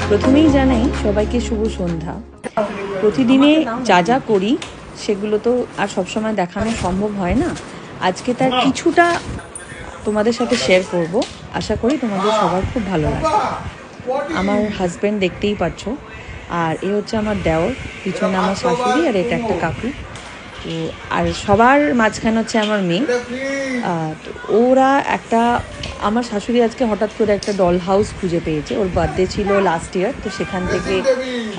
প্রথমেই জানাই সবাইকে শুভ সন্ধ্যা। প্রতিদিনে যা যা করি সেগুলো তো আর সবসময় দেখানো সম্ভব হয় না। আজকে তার কিছুটা তোমাদের সাথে শেয়ার করব, আশা করি তোমাদের সবার খুব ভালো লাগবে। আমার হাজব্যান্ড দেখতেই পাচ্ছ, আর এ হচ্ছে আমার দেওর, পিছনে আমার শাশুড়ি, আর এটা একটা কাকু। তো আর সবার মাঝখানে হচ্ছে আমার মেয়ে। তো ওরা একটা, আমার শাশুড়ি আজকে হঠাৎ করে একটা ডল হাউস খুঁজে পেয়েছে, ওর বার্থডে ছিল লাস্ট ইয়ার, তো সেখান থেকে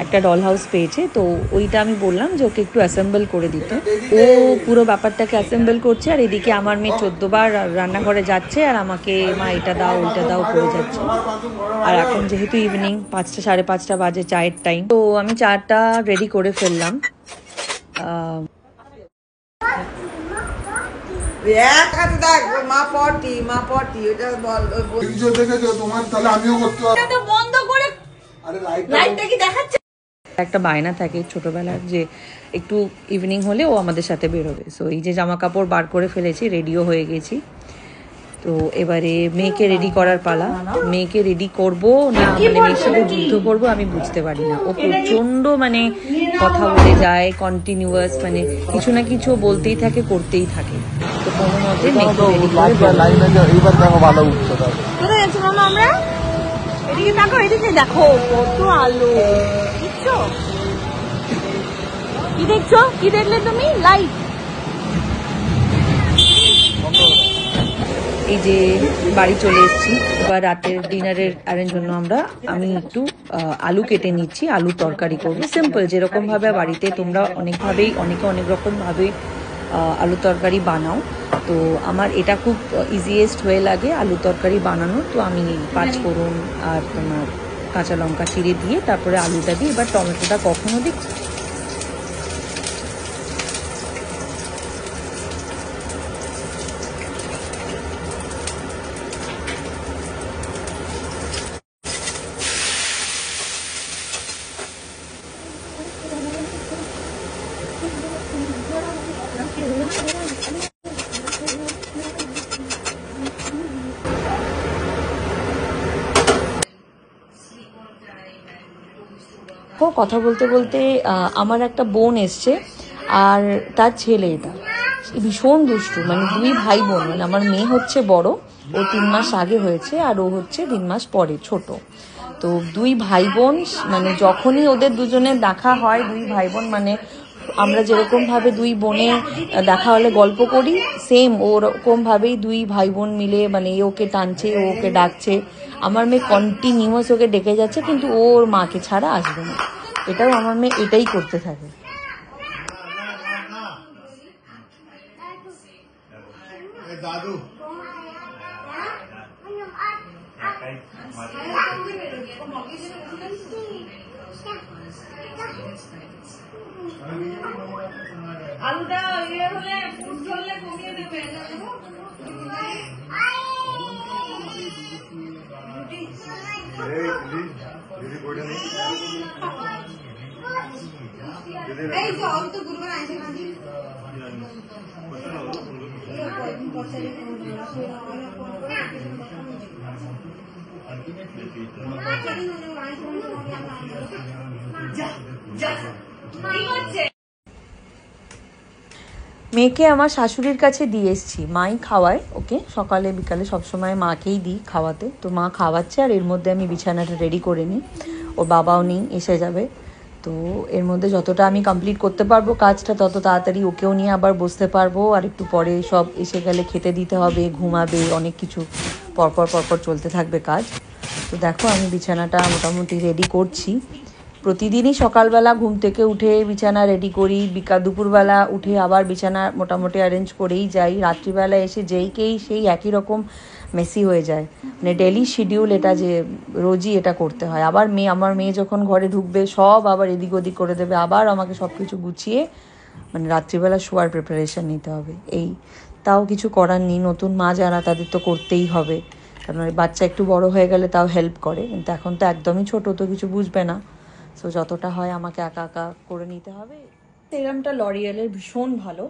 একটা ডল হাউস পেয়েছে। তো ওইটা আমি বললাম যে ওকে একটু অ্যাসেম্বল করে দিতে। ও পুরো ব্যাপারটাকে অ্যাসেম্বল করছে, আর এদিকে আমার মেয়ে 14 বার রান্নাঘরে যাচ্ছে আর আমাকে মা এটা দাও ওইটা দাও করে যাচ্ছে। আর এখন যেহেতু ইভিনিং 5টা 5:30 বাজে, চায়ের টাইম, তো আমি চাটা রেডি করে ফেললাম। একটা বায়না থাকে ছোটবেলার, যে একটু ইভিনিং হলে ও আমাদের সাথে বেরোবে। সো এই যে জামা কাপড় বার করে ফেলেছি, রেডিও হয়ে গেছি। তো এবারে মেয়েকে রেডি করার পালা। মেয়েকে রেডি করব না মানে মেয়ের সাথে যুদ্ধ করব আমি বুঝতে পারি না। ও প্রচণ্ড মানে কথা বলে যায়, কন্টিনিউয়াস, মানে কিছু না কিছু বলতেই থাকে, করতেই থাকে। তো কোনো মতে মেয়েকে রেডি করে আমরা এদিকে দেখো, এদিকে দেখো কত আলো, বুঝছো? কি দেখছো? কি দেখলে তুমি? লাইট। এই যে বাড়ি চলে এসেছি, এবার রাতের ডিনারের অ্যারেঞ্জ জন্য আমি একটু আলু কেটে নিচ্ছি। আলু তরকারি করবো, সিম্পল, যেরকম ভাবে বাড়িতে তোমরা অনেকে অনেক রকম ভাবে আলু তরকারি বানাও। তো আমার এটা খুব ইজিয়েস্ট হয়ে লাগে আলু তরকারি বানানো। তো আমি 5 ফোড়ন আর তোমার কাঁচা লঙ্কা চিড়ে দিয়ে তারপরে আলুটা দিই। এবার টমেটোটা কখনো দিই। কথা বলতে বলতে আমার একটা বোন এসছে, আর তার ছেলে, এটা ভীষণ দুষ্টু, মানে 2 ভাই বোন। মানে আমার মেয়ে হচ্ছে বড়, ও 3 মাস আগে হয়েছে, আর ও হচ্ছে 3 মাস পরে ছোট। তো 2 ভাই বোন, মানে যখনই ওদের দুজনের দেখা হয়, 2 ভাই বোন, মানে আমরা যেরকম ভাবে 2 বোনে দেখা হলে গল্প করি, সেম ওরকম ভাবেই 2 ভাই বোন মিলে, মানে এ ওকে টানছে, ও ওকে ডাকছে। আমার মেয়ে কন্টিনিউয়াস ওকে ডেকে যাচ্ছে, কিন্তু ওর মাকে ছাড়া আসবে না। এটাও আমার মেয়ে এটাই করতে থাকে। দাদু আলুটা ইয়ে হলে ফুট ধরলে কমিয়ে দেবে। এই যে অন্ত গুরুবার আইছে কাঁদি মেয়েকে আমার শাশুড়ির কাছে দিয়ে এসেছি, মাই খাওয়ায় ওকে, সকালে বিকালে সবসময় মাকেই দিই খাওয়াতে। তো মা খাওয়াচ্ছে, আর এর মধ্যে আমি বিছানাটা রেডি করে নিই। ওর বাবাও নেই, এসে যাবে। তো এর মধ্যে যতটা আমি কমপ্লিট করতে পারবো কাজটা, তত তাড়াতাড়ি ওকেও নিয়ে আবার বসতে পারবো। আর একটু পরে সব এসে গেলে খেতে দিতে হবে, ঘুমাবে, অনেক কিছু পরপর চলতে থাকবে কাজ। তো দেখো আমি বিছানাটা মোটামুটি রেডি করছি। প্রতিদিনই সকালবেলা ঘুম থেকে উঠে বিছানা রেডি করি, দুপুরবেলা উঠে আবার বিছানা মোটামুটি অ্যারেঞ্জ করেই যাই। রাত্রিবেলা এসে যেইকেই সেই একই রকম মেসি হয়ে যায়, মানে ডেলি শিডিউল এটা, যে রোজই এটা করতে হয়। আবার আমার মেয়ে যখন ঘরে ঢুকবে, সব আবার এদিক ওদিক করে দেবে, আবার আমাকে সব কিছু গুছিয়ে মানে রাত্রিবেলা শোয়ার প্রিপারেশন নিতে হবে। এই তাও কিছু করার নেই, নতুন মা যারা তাদের তো করতেই হবে, কারণ বাচ্চা একটু বড় হয়ে গেলে তাও হেল্প করে, কিন্তু এখন তো একদমই ছোট, তো কিছু বুঝবে না। সো যতটা হয় আমাকে একা করে নিতে হবে। সেরামটা লরিয়ালের ভীষণ ভালো,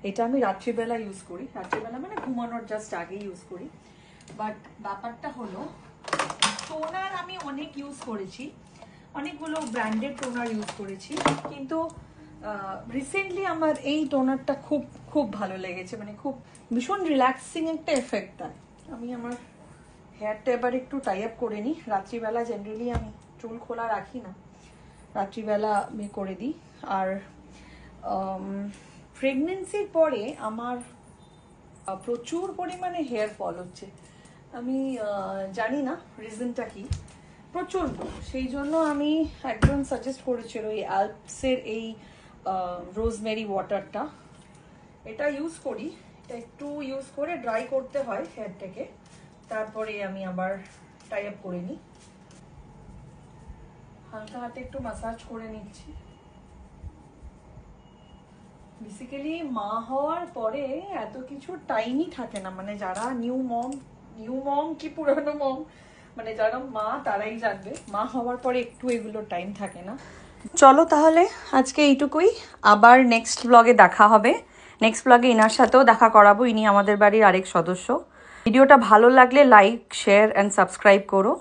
এটা আমি রাত্রিবেলা ইউজ করি। রাত্রিবেলা মানে ঘুমানোর জাস্ট আগে ইউজ করি। বাট ব্যাপারটা হলো, টোনার আমি অনেক ইউজ করেছি, অনেকগুলো ব্র্যান্ডেড টোনার ইউজ করেছি, কিন্তু রিসেন্টলি আমার এই টোনারটা খুব খুব ভালো লেগেছে, মানে খুব ভীষণ রিল্যাক্সিং একটা এফেক্ট দেয়। আমি আমার হেয়ারটা এবার একটু টাই আপ করে নিই। রাত্রিবেলা জেনারেলি আমি চুল খোলা রাখি না, রাত্রিবেলা আমি করে দিই। আর প্রেগনেন্সির পরে আমার প্রচুর পরিমাণে হেয়ার ফল হচ্ছে। আমি জানি না রিজনটা কি, প্রচুর। সেই জন্য আমি একজন সাজেস্ট করেছিল এই অ্যালপসের এই রোজমেরি ওয়াটারটা, এটা ইউজ করি। এটা একটু ইউজ করে ড্রাই করতে হয় হেয়ারটাকে, তারপরে আমি আবার টাই আপ করে নিই। হালকা হাতে একটু মাসাজ করে নিচ্ছি। বেসিক্যালি মা হওয়ার পরে এত কিছু টাইমই থাকে না, মানে যারা নিউ মম কি পুরানো মম, মানে যারা মা তারাই জানবে, মা হওয়ার পরে একটু এগুলো টাইম থাকে না। চলো তাহলে আজকে এইটুকুই, আবার নেক্সট ব্লগে দেখা হবে। নেক্সট ব্লগে ইনার সাথেও দেখা করাবো, ইনি আমাদের বাড়ির আরেক সদস্য। ভিডিওটা ভালো লাগলে লাইক, শেয়ার অ্যান্ড সাবস্ক্রাইব করো।